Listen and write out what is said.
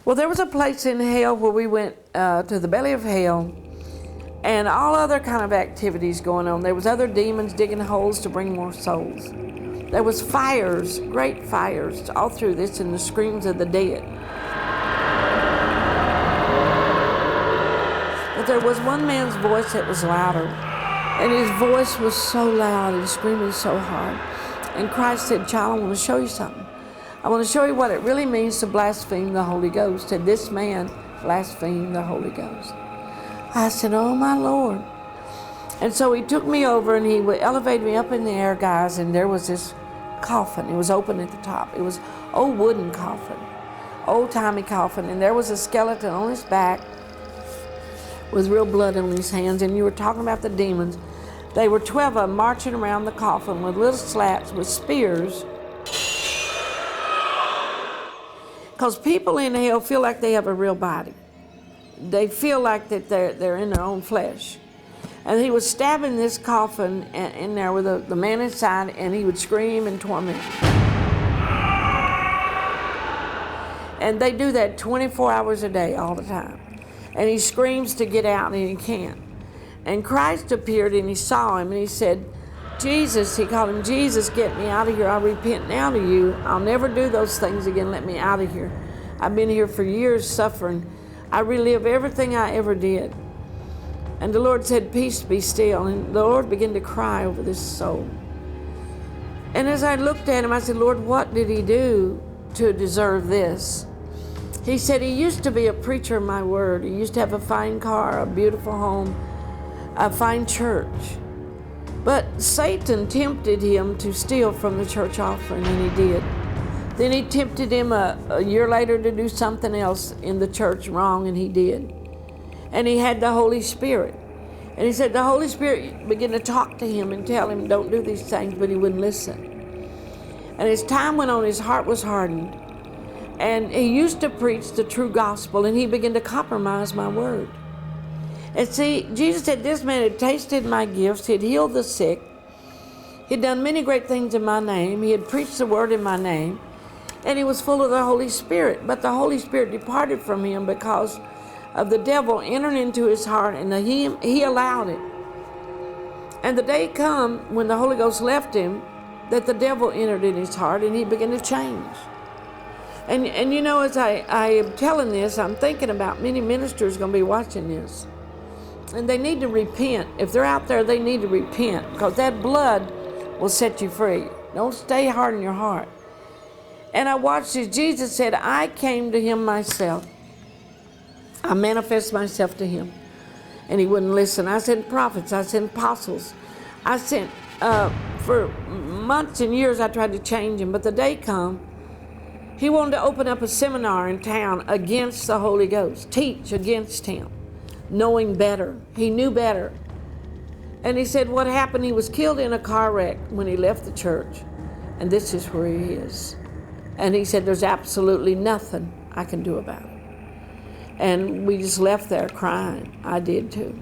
Well, there was a place in hell where we went to the belly of hell, and all other kind of activities going on. There was other demons digging holes to bring more souls. There was fires, great fires, all through this, and the screams of the dead. But there was one man's voice that was louder, and his voice was so loud and screaming so hard. And Christ said, "Child, I want to show you something. I want to show you what it really means to blaspheme the Holy Ghost." And this man blasphemed the Holy Ghost. I said, "Oh, my Lord." And so he took me over and he elevated me up in the air, guys, and there was this coffin. It was open at the top. It was an old wooden coffin, old-timey coffin, and there was a skeleton on his back with real blood on his hands. And you were talking about the demons. They were 12 of them marching around the coffin with little slats with spears. Because people in hell feel like they have a real body. They feel like that they're in their own flesh. And he was stabbing this coffin in there with the man inside, and he would scream and torment. And they do that 24 hours a day, all the time. And he screams to get out, and he can't. And Christ appeared, and he saw him, and he said, "Jesus," he called him, "Jesus, get me out of here. I repent now to you. I'll never do those things again. Let me out of here. I've been here for years suffering. I relive everything I ever did." And the Lord said, "Peace, be still." And the Lord began to cry over this soul. And as I looked at him, I said, "Lord, what did he do to deserve this?" He said, "He used to be a preacher of my word. He used to have a fine car, a beautiful home, a fine church. But Satan tempted him to steal from the church offering, and he did. Then he tempted him a year later to do something else in the church wrong, and he did. And he had the Holy Spirit. And he said the Holy Spirit began to talk to him and tell him, don't do these things, but he wouldn't listen. And as time went on, his heart was hardened. And he used to preach the true gospel, and he began to compromise my word. And see, Jesus said this man had tasted my gifts, he had healed the sick, he'd done many great things in my name, he had preached the word in my name, and he was full of the Holy Spirit. But the Holy Spirit departed from him because of the devil entering into his heart, and he allowed it. And the day come when the Holy Ghost left him, that the devil entered in his heart, and he began to change. And you know, as I am telling this, I'm thinking about many ministers going to be watching this. And they need to repent. If they're out there, they need to repent, because that blood will set you free. Don't stay hard in your heart. And I watched as Jesus said, I came to him myself. I manifest myself to him. And he wouldn't listen. I sent prophets. I sent apostles. I sent, for months and years, I tried to change him. But the day come, he wanted to open up a seminar in town against the Holy Ghost, teach against him, knowing better. He knew better. And he said what happened, he was killed in a car wreck when he left the church. And this is where he is. And he said, there's absolutely nothing I can do about it. And we just left there crying. I did too.